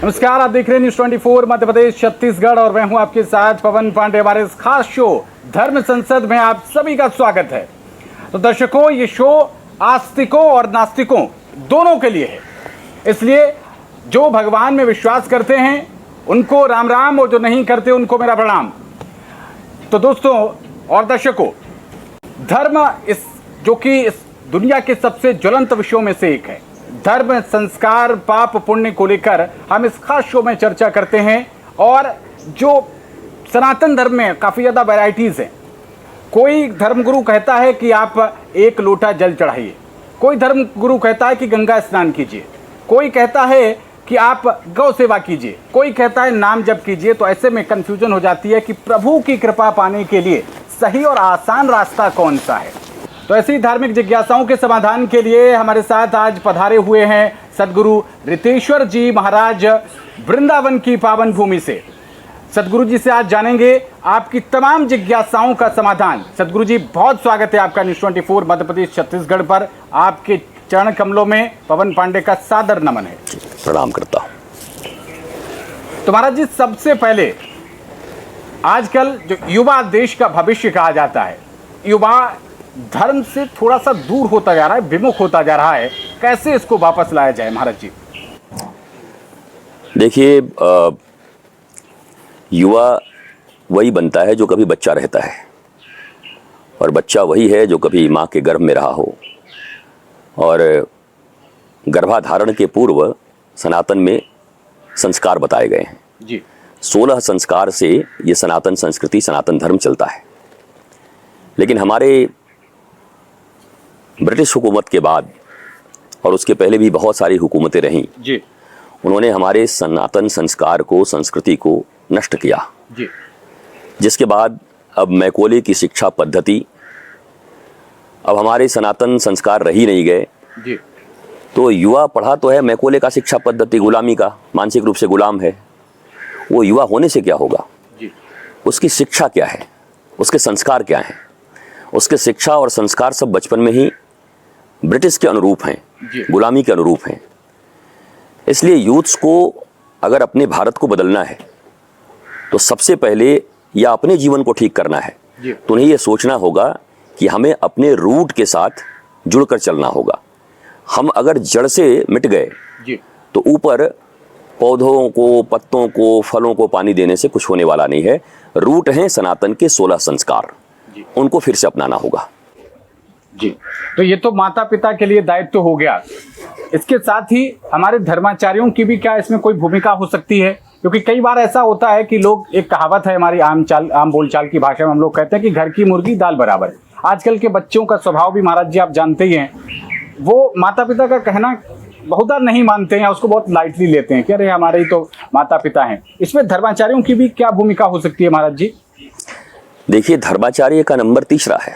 नमस्कार, आप देख रहे हैं न्यूज़ 24 मध्य प्रदेश छत्तीसगढ़ और मैं हूं आपके साथ पवन पांडे। हमारे इस खास शो धर्म संसद में आप सभी का स्वागत है। तो दर्शकों, ये शो आस्तिकों और नास्तिकों दोनों के लिए है, इसलिए जो भगवान में विश्वास करते हैं उनको राम राम और जो नहीं करते उनको मेरा प्रणाम। तो दोस्तों और दर्शकों, धर्म जो कि इस दुनिया के सबसे ज्वलंत विषयों में से एक है। धर्म, संस्कार, पाप पुण्य को लेकर हम इस खास शो में चर्चा करते हैं। और जो सनातन धर्म में काफ़ी ज़्यादा वैरायटीज़ हैं। कोई धर्मगुरु कहता है कि आप एक लोटा जल चढ़ाइए, कोई धर्मगुरु कहता है कि गंगा स्नान कीजिए, कोई कहता है कि आप गौ सेवा कीजिए, कोई कहता है नाम जप कीजिए। तो ऐसे में कन्फ्यूजन हो जाती है कि प्रभु की कृपा पाने के लिए सही और आसान रास्ता कौन सा है। तो ऐसी धार्मिक जिज्ञासाओं के समाधान के लिए हमारे साथ आज पधारे हुए हैं सदगुरु रितेश्वर जी महाराज, वृंदावन की पावन भूमि से। सदगुरु जी से आज जानेंगे आपकी तमाम जिज्ञासाओं का समाधान। सदगुरु जी, बहुत स्वागत है आपका न्यूज़ 24 मध्य प्रदेश छत्तीसगढ़ पर। आपके चरण कमलों में पवन पांडे का सादर नमन है। प्रणाम करता हूँ। तो महाराज जी, सबसे पहले आजकल जो युवा देश का भविष्य कहा जाता है, युवा धर्म से थोड़ा सा दूर होता जा रहा है, विमुख होता जा रहा है, कैसे इसको वापस लाया जाए महाराज जी? देखिए, युवा वही बनता है जो कभी बच्चा रहता है, और बच्चा वही है जो कभी माँ के गर्भ में रहा हो। और गर्भाधारण के पूर्व सनातन में संस्कार बताए गए हैं जी। 16 संस्कार से ये सनातन संस्कृति, सनातन धर्म चलता है। लेकिन हमारे ब्रिटिश हुकूमत के बाद और उसके पहले भी बहुत सारी हुकूमतें रहीं जी। उन्होंने हमारे सनातन संस्कार को, संस्कृति को नष्ट किया जी। जिसके बाद अब मैकोले की शिक्षा पद्धति, अब हमारे सनातन संस्कार रही नहीं गए जी। तो युवा पढ़ा तो है मैकोले का शिक्षा पद्धति, गुलामी का, मानसिक रूप से गुलाम है। वो युवा होने से क्या होगा? जी। उसकी शिक्षा क्या है, उसके संस्कार क्या हैं? उसके शिक्षा और संस्कार सब बचपन में ही ब्रिटिश के अनुरूप हैं, गुलामी के अनुरूप हैं। इसलिए यूथ्स को अगर अपने भारत को बदलना है तो सबसे पहले या अपने जीवन को ठीक करना है तो उन्हें यह सोचना होगा कि हमें अपने रूट के साथ जुड़कर चलना होगा। हम अगर जड़ से मिट गए तो ऊपर पौधों को, पत्तों को, फलों को पानी देने से कुछ होने वाला नहीं है। रूट हैं सनातन के 16 संस्कार, उनको फिर से अपनाना होगा जी। तो ये तो माता पिता के लिए दायित्व हो गया। इसके साथ ही हमारे धर्माचार्यों की भी क्या इसमें कोई भूमिका हो सकती है? क्योंकि कई बार ऐसा होता है कि लोग, एक कहावत है हमारी आम बोलचाल की भाषा में हम लोग कहते हैं कि घर की मुर्गी दाल बराबर। आजकल के बच्चों का स्वभाव भी महाराज जी आप जानते ही हैं, वो माता पिता का कहना बहुत बार नहीं मानते हैं, उसको बहुत लाइटली लेते हैं कि अरे हमारे ही तो माता पिता हैं। इसमें धर्माचार्यों की भी क्या भूमिका हो सकती है महाराज जी? देखिए, धर्माचार्य का नंबर तीसरा है।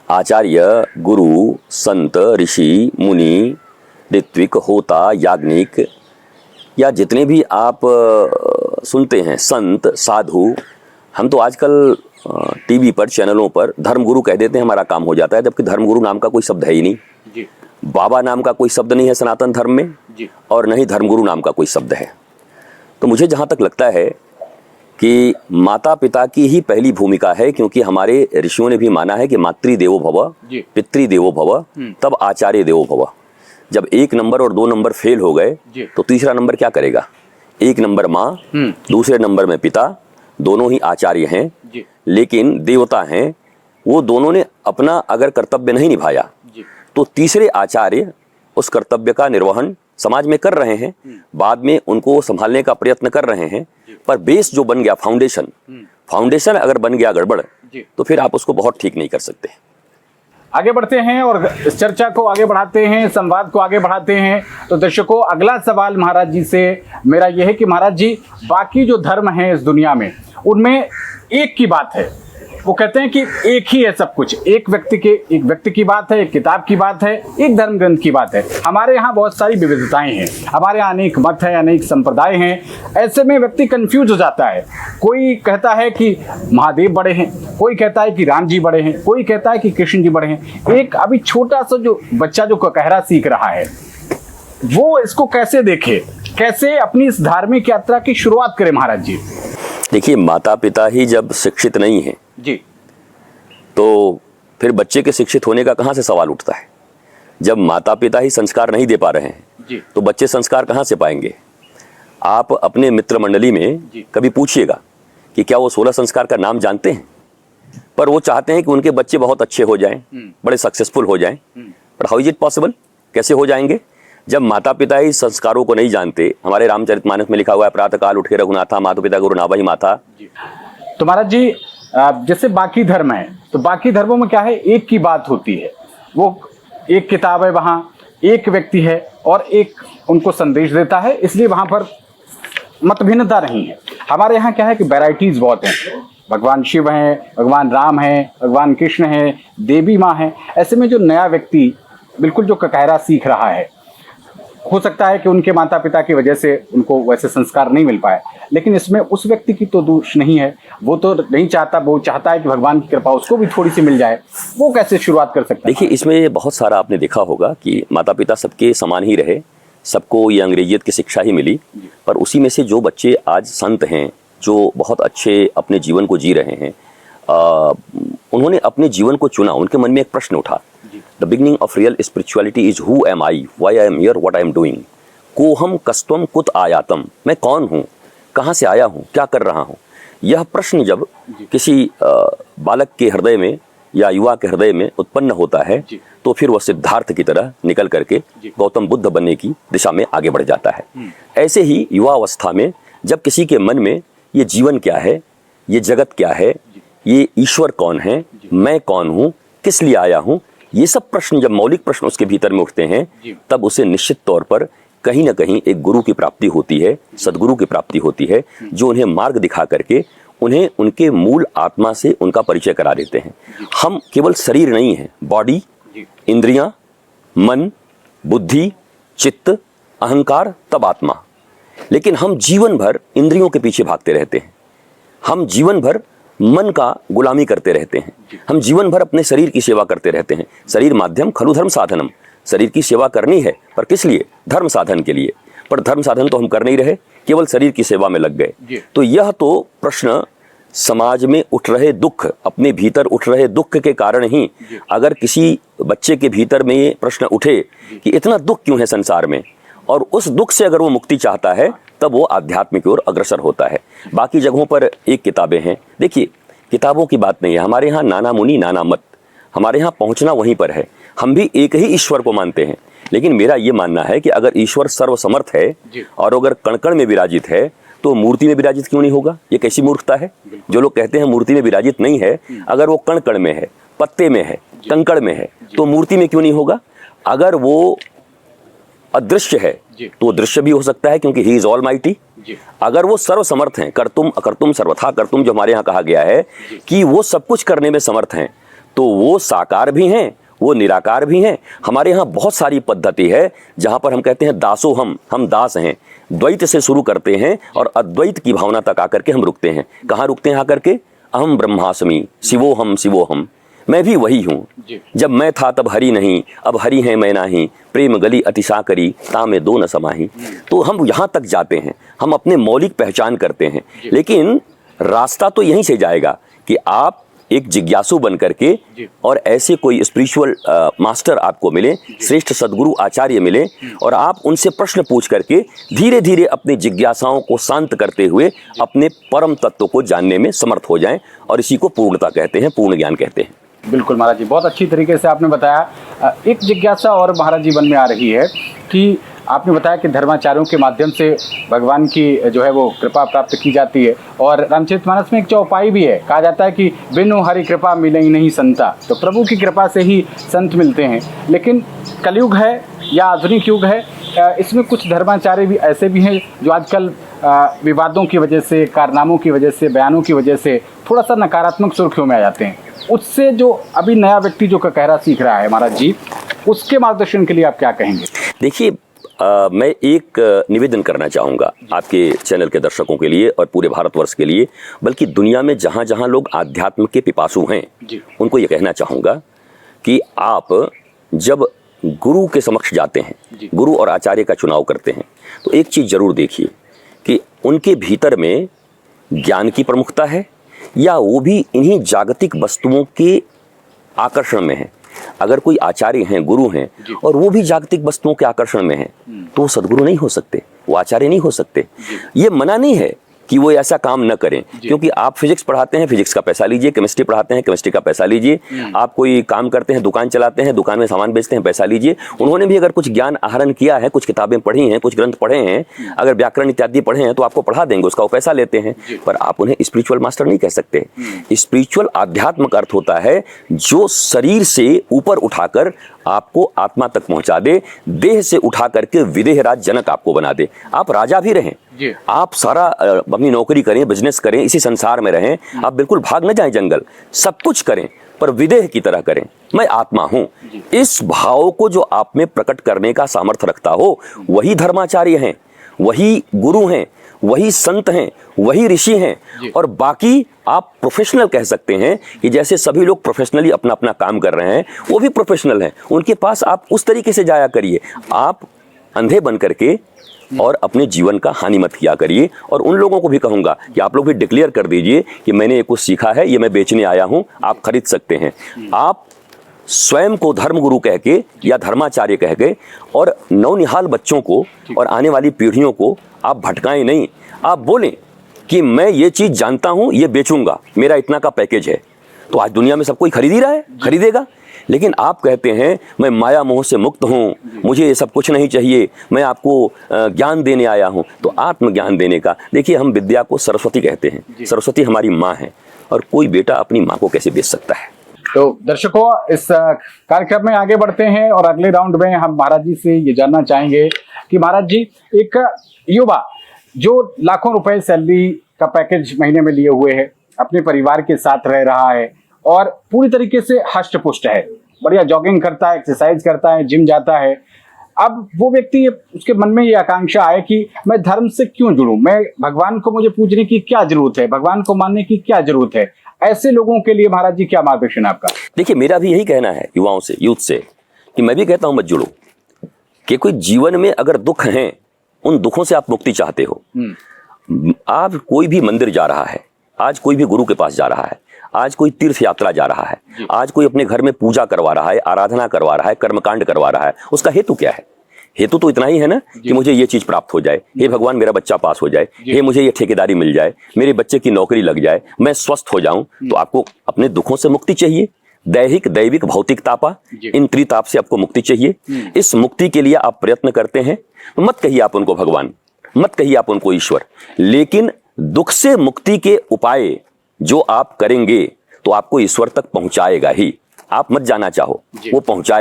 आचार्य, गुरु, संत, ऋषि, मुनि, ऋत्विक, होता, याज्ञनिक, या जितने भी आप सुनते हैं, संत, साधु, हम तो आजकल टीवी पर, चैनलों पर धर्मगुरु कह देते हैं, हमारा काम हो जाता है। जबकि धर्मगुरु नाम का कोई शब्द है ही नहीं जी। बाबा नाम का कोई शब्द नहीं है सनातन धर्म में जी। और न ही धर्मगुरु नाम का कोई शब्द है। तो मुझे जहाँ तक लगता है कि माता पिता की ही पहली भूमिका है, क्योंकि हमारे ऋषियों ने भी माना है कि मातृ देवो भव, पितृ देवो भव, तब आचार्य देवो भव। जब 1 नंबर और 2 नंबर फेल हो गए तो तीसरा नंबर क्या करेगा? 1 नंबर माँ, दूसरे नंबर में पिता, दोनों ही आचार्य हैं लेकिन देवता हैं। वो दोनों ने अपना अगर कर्तव्य नहीं निभाया तो तीसरे आचार्य उस कर्तव्य का निर्वहन समाज में कर रहे हैं, बाद में उनको संभालने का प्रयत्न कर रहे हैं। पर बेस जो बन गया, फाउंडेशन अगर बन गया गड़बड़, तो फिर आप उसको बहुत ठीक नहीं कर सकते। आगे बढ़ते हैं और इस चर्चा को आगे बढ़ाते हैं, संवाद को आगे बढ़ाते हैं। तो दर्शकों, अगला सवाल महाराज जी से मेरा यह है कि महाराज जी, बाकी जो धर्म हैं इस दुनिया में, उनमें एक की बात है, वो कहते हैं कि एक ही है सब कुछ। एक व्यक्ति की बात है, एक किताब की बात है, एक धर्म ग्रंथ की बात है। हमारे यहाँ बहुत सारी विविधताएं हैं, हमारे यहाँ अनेक मत है, अनेक संप्रदाय हैं। ऐसे में व्यक्ति कंफ्यूज हो जाता है। कोई कहता है कि महादेव बड़े हैं, कोई कहता है कि राम जी बड़े हैं, कोई कहता है कि कृष्ण जी बड़े हैं। एक अभी छोटा सा जो बच्चा जो कहरा सीख रहा है, वो इसको कैसे देखे? कैसे अपनी इस धार्मिक यात्रा की शुरुआत करें महाराज जी? देखिए, माता पिता ही जब शिक्षित नहीं है जी, तो फिर बच्चे के शिक्षित होने का कहाँ से सवाल उठता है? जब माता पिता ही संस्कार नहीं दे पा रहे हैं जी, तो बच्चे संस्कार कहाँ से पाएंगे? आप अपने मित्र मंडली में कभी पूछिएगा कि क्या वो 16 संस्कार का नाम जानते हैं? पर वो चाहते हैं कि उनके बच्चे बहुत अच्छे हो जाएं, बड़े सक्सेसफुल हो जाएं। पर हाउ इज इट पॉसिबल? कैसे हो जाएंगे जब माता पिता ही संस्कारों को नहीं जानते? हमारे रामचरितमानस में लिखा हुआ है, प्रातः काल उठे रघुनाथा, माता पिता गुरु नावहि माथा। तो महाराज जी, जैसे बाकी धर्म है तो बाकी धर्मों में क्या है, एक की बात होती है, वो एक किताब है, वहाँ एक व्यक्ति है और एक उनको संदेश देता है, इसलिए वहाँ पर मतभिन्नता नहीं है। हमारे यहाँ क्या है कि वैरायटीज बहुत हैं, भगवान शिव हैं, भगवान राम हैं, भगवान कृष्ण हैं, देवी माँ हैं। ऐसे में जो नया व्यक्ति बिल्कुल जो ककहरा सीख रहा है, हो सकता है कि उनके माता पिता की वजह से उनको वैसे संस्कार नहीं मिल पाए, लेकिन इसमें उस व्यक्ति की तो दोष नहीं है, वो तो नहीं चाहता, वो चाहता है कि भगवान की कृपा उसको भी थोड़ी सी मिल जाए। वो कैसे शुरुआत कर सकता है? देखिए, इसमें बहुत सारा आपने देखा होगा कि माता पिता सबके समान ही रहे, सबको ये अंग्रेजियत की शिक्षा ही मिली, पर उसी में से जो बच्चे आज संत हैं, जो बहुत अच्छे अपने जीवन को जी रहे हैं, उन्होंने अपने जीवन को चुना। उनके मन में एक प्रश्न उठा, the beginning of real spirituality is who am I, why I am here, what I am doing, कोहम कस्त्वम कुत आयातम, मैं कौन हूँ, कहाँ से आया हूँ, क्या कर रहा हूँ। यह प्रश्न जब किसी बालक के हृदय में या युवा के हृदय में उत्पन्न होता है तो फिर वह सिद्धार्थ की तरह निकल करके गौतम बुद्ध बनने की दिशा में आगे बढ़ जाता है। ऐसे ही युवा अवस्था में जब किसी के मन में ये जीवन क्या है, ये जगत क्या है, ये ईश्वर कौन है, मैं कौन हूँ, किस लिए आया हूँ, ये सब प्रश्न जब मौलिक प्रश्न उसके भीतर में उठते हैं, तब उसे निश्चित तौर पर कहीं ना कहीं एक गुरु की प्राप्ति होती है, सदगुरु की प्राप्ति होती है, जो उन्हें मार्ग दिखा करके उन्हें उनके मूल आत्मा से उनका परिचय करा देते हैं। हम केवल शरीर नहीं है, बॉडी, इंद्रियां, मन, बुद्धि, चित्त, अहंकार, तब आत्मा। लेकिन हम जीवन भर इंद्रियों के पीछे भागते रहते हैं, हम जीवन भर मन का गुलामी करते रहते हैं, हम जीवन भर अपने शरीर की सेवा करते रहते हैं। शरीर माध्यम खलु धर्म साधनम, शरीर की सेवा करनी है, पर किस लिए? धर्म साधन के लिए। पर धर्म साधन तो हम कर नहीं रहे, केवल शरीर की सेवा में लग गए। तो यह तो प्रश्न समाज में उठ रहे दुख, अपने भीतर उठ रहे दुख के कारण ही अगर किसी बच्चे के भीतर में ये प्रश्न उठे कि इतना दुख क्यों है संसार में, और उस दुख से अगर वो मुक्ति चाहता है, तब वो आध्यात्म की ओर अग्रसर होता है। बाकी जगहों पर एक किताबें हैं। देखिए, किताबों की बात नहीं है, हमारे यहाँ नाना मुनि नाना मत, हमारे यहाँ पहुँचना वहीं पर है। हम भी एक ही ईश्वर को मानते हैं, लेकिन मेरा ये मानना है कि अगर ईश्वर सर्वसमर्थ है और अगर कण कण में विराजित है, तो मूर्ति में विराजित क्यों नहीं होगा? ये कैसी मूर्खता है? जो लोग कहते हैं मूर्ति में विराजित नहीं है, अगर वो कण कण में है, पत्ते में है, कंकड़ में है, तो मूर्ति में क्यों नहीं होगा? अगर वो अदृश्य है तो दृश्य भी हो सकता है, क्योंकि ही इज ऑल माइटी। अगर वो सर्वसमर्थ हैं, कर्तुम अकर्तुम सर्वथा कर्तुम, जो हमारे यहाँ कहा गया है कि वो सब कुछ करने में समर्थ हैं, तो वो साकार भी हैं, वो निराकार भी हैं। हमारे यहाँ बहुत सारी पद्धति है जहाँ पर हम कहते हैं दासो हम दास हैं। द्वैत से शुरू करते हैं और अद्वैत की भावना तक आकर के हम रुकते हैं। कहाँ रुकते हैं आकर के? अहम ब्रह्मास्मि, शिवोहम, मैं भी वही हूँ। जब मैं था तब हरि नहीं, अब हरि है मैं नाही, प्रेम गली अतिशा करी, तामे दो न समाही। तो हम यहाँ तक जाते हैं, हम अपने मौलिक पहचान करते हैं, लेकिन रास्ता तो यहीं से जाएगा कि आप एक जिज्ञासु बन करके और ऐसे कोई स्पिरिचुअल मास्टर आपको मिले, श्रेष्ठ सदगुरु आचार्य मिले, और आप उनसे प्रश्न पूछ करके धीरे धीरे अपनी जिज्ञासाओं को शांत करते हुए अपने परम तत्व को जानने में समर्थ हो जाएं, और इसी को पूर्णता कहते हैं, पूर्ण ज्ञान कहते हैं। बिल्कुल महाराज जी, बहुत अच्छी तरीके से आपने बताया। एक जिज्ञासा और महाराज जी मन में आ रही है कि आपने बताया कि धर्माचार्यों के माध्यम से भगवान की जो है वो कृपा प्राप्त की जाती है, और रामचरितमानस में एक चौपाई भी है, कहा जाता है कि बिनु हरि कृपा मिले ही नहीं संता। तो प्रभु की कृपा से ही संत मिलते हैं। लेकिन कलयुग है या आधुनिक युग है, इसमें कुछ धर्माचार्य भी ऐसे भी हैं जो आजकल विवादों की वजह से, कारनामों की वजह से, बयानों की वजह से थोड़ा सा नकारात्मक सुर्खियों में आ जाते हैं। उससे जो अभी नया व्यक्ति जो ककहरा सीख रहा है महाराज जी, उसके मार्गदर्शन के लिए आप क्या कहेंगे? देखिए, मैं एक निवेदन करना चाहूँगा आपके चैनल के दर्शकों के लिए और पूरे भारतवर्ष के लिए, बल्कि दुनिया में जहाँ जहाँ लोग आध्यात्म के पिपासु हैं, उनको ये कहना चाहूँगा कि आप जब गुरु के समक्ष जाते हैं, गुरु और आचार्य का चुनाव करते हैं, तो एक चीज जरूर देखिए कि उनके भीतर में ज्ञान की प्रमुखता है या वो भी इन्हीं जागतिक वस्तुओं के आकर्षण में है। अगर कोई आचार्य हैं, गुरु हैं और वो भी जागतिक वस्तुओं के आकर्षण में है तो वो सदगुरु नहीं हो सकते, वो आचार्य नहीं हो सकते। ये मना नहीं है कि वो ऐसा काम न करें, क्योंकि आप फिजिक्स पढ़ाते हैं, फिजिक्स का पैसा लीजिए, केमिस्ट्री पढ़ाते हैं, केमिस्ट्री का पैसा लीजिए, आप कोई काम करते हैं, दुकान चलाते हैं, दुकान में सामान बेचते हैं, पैसा लीजिए। उन्होंने भी अगर कुछ ज्ञान आहरण किया है, कुछ किताबें पढ़ी हैं, कुछ ग्रंथ पढ़े हैं, अगर व्याकरण इत्यादि पढ़े हैं तो आपको पढ़ा देंगे, उसका वो पैसा लेते हैं। पर आप उन्हें स्पिरिचुअल मास्टर नहीं कह सकते। स्पिरिचुअल आध्यात्म का अर्थ होता है जो शरीर से ऊपर उठाकर आपको आत्मा तक पहुंचा दे, देह से उठा करके विदेह राज जनक आपको बना दे। आप राजा भी रहें, आप सारा अपनी नौकरी करें, बिजनेस करें, इसी संसार में रहें, आप बिल्कुल भाग न जाएं जंगल, सब कुछ करें पर विदेह की तरह करें। मैं आत्मा हूं, इस भाव को जो आप में प्रकट करने का सामर्थ्य रखता हो वही धर्माचार्य हैं, वही गुरु हैं, वही संत हैं, वही ऋषि हैं। और बाकी आप प्रोफेशनल कह सकते हैं कि जैसे सभी लोग प्रोफेशनली अपना अपना काम कर रहे हैं, वो भी प्रोफेशनल हैं, उनके पास आप उस तरीके से जाया करिए। आप अंधे बन करके और अपने जीवन का हानि मत किया करिए। और उन लोगों को भी कहूंगा कि आप लोग भी डिक्लेयर कर दीजिए कि मैंने ये कुछ सीखा है, ये मैं बेचने आया हूं, आप खरीद सकते हैं। आप स्वयं को धर्मगुरु कह के या धर्माचार्य कह के और नवनिहाल बच्चों को और आने वाली पीढ़ियों को आप भटकाएं नहीं। आप बोलें कि मैं ये चीज जानता हूं, ये बेचूंगा, मेरा इतना का पैकेज है। तो आज दुनिया में सब कोई खरीद ही रहा है, खरीदेगा। लेकिन आप कहते हैं मैं माया मोह से मुक्त हूं, मुझे ये सब कुछ नहीं चाहिए, मैं आपको ज्ञान देने आया हूं। तो आत्मज्ञान देने का, देखिए हम विद्या को सरस्वती कहते हैं, सरस्वती हमारी माँ है, और कोई बेटा अपनी माँ को कैसे बेच सकता है। तो दर्शकों, इस कार्यक्रम में आगे बढ़ते हैं और अगले राउंड में हम महाराज जी से ये जानना चाहेंगे कि महाराज जी, एक युवा जो लाखों रुपए सैलरी का पैकेज महीने में लिए हुए है, अपने परिवार के साथ रह रहा है और पूरी तरीके से हष्ट पुष्ट है, बढ़िया जॉगिंग करता है, एक्सरसाइज करता है, जिम जाता है। अब वो व्यक्ति, उसके मन में ये आकांक्षा है कि मैं धर्म से क्यों जुड़ूं, मैं भगवान को मुझे पूजने की क्या जरूरत है, भगवान को मानने की क्या जरूरत है। ऐसे लोगों के लिए महाराज जी क्या मार्गदर्शन आपका? देखिए, मेरा भी यही कहना है युवाओं से, यूथ से, कि मैं भी कहता हूं मत जुड़ो। कि कोई जीवन में अगर दुख हैं, उन दुखों से आप मुक्ति चाहते हो, आप कोई भी मंदिर जा रहा है, आज कोई भी गुरु के पास जा रहा है, आज कोई तीर्थ यात्रा जा रहा है, आज कोई अपने घर में पूजा करवा रहा है, आराधना करवा रहा है, कर्मकांड करवा रहा है, उसका हेतु क्या है? हेतु तो इतना ही है ना कि मुझे ये चीज प्राप्त हो जाए, हे भगवान मेरा बच्चा पास हो जाए, हे मुझे ये ठेकेदारी मिल जाए, मेरे बच्चे की नौकरी लग जाए, मैं स्वस्थ हो जाऊं। तो आपको अपने दुखों से मुक्ति चाहिए, दैहिक, दैविक, भौतिक तापा, इन त्रिताप से आपको मुक्ति चाहिए। इस मुक्ति के लिए आप प्रयत्न करते हैं, तो मत कहिए आप उनको भगवान, मत कहिए आप उनको ईश्वर, लेकिन दुख से मुक्ति के उपाय जो आप करेंगे तो आपको ईश्वर तक पहुंचाएगा ही। आप मत जाना चाहो, वो पहुंचाए।